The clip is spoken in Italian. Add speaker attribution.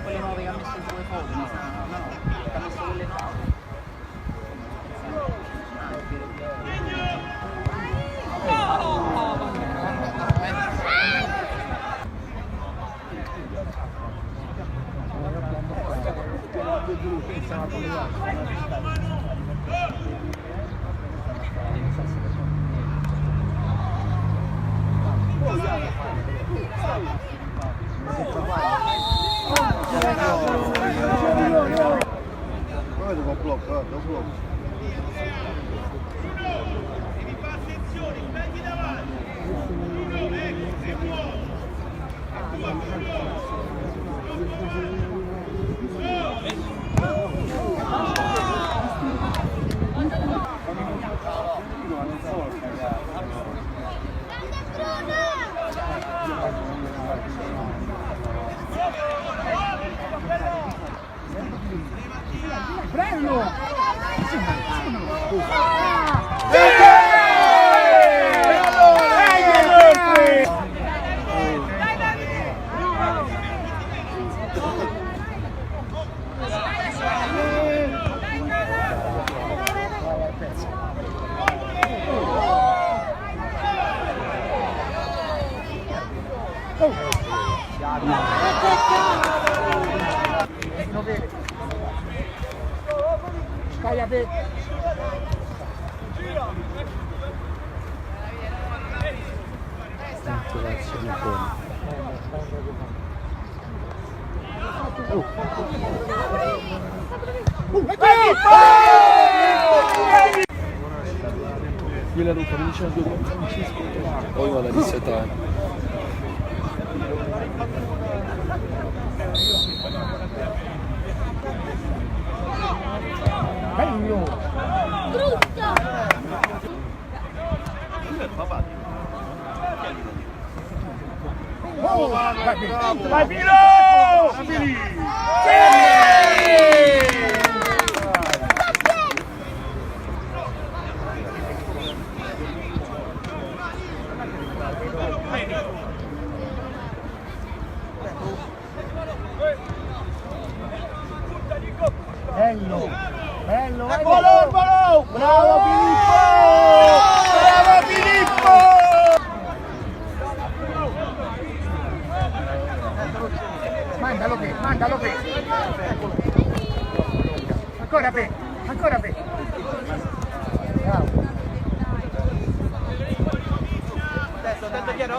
Speaker 1: Quelle nuove che ha messo in due foto, no, che ha messo quelle nuove.
Speaker 2: Poi devo bloccare, lo blocco.
Speaker 3: Devi fare attenzione, prendi davanti. Si muove.
Speaker 4: Bello! Cállate.
Speaker 2: Quella non comincia a due poi vado a risettare.
Speaker 4: Bello!
Speaker 5: Brutta!
Speaker 4: Oh, vai Pilo! Bello! Bello! Bello! Bravo Filippo! Bravo Filippo! Mandalo pe! Ancora pe! Ancora pe! Bravo!
Speaker 1: Adesso, chiaro.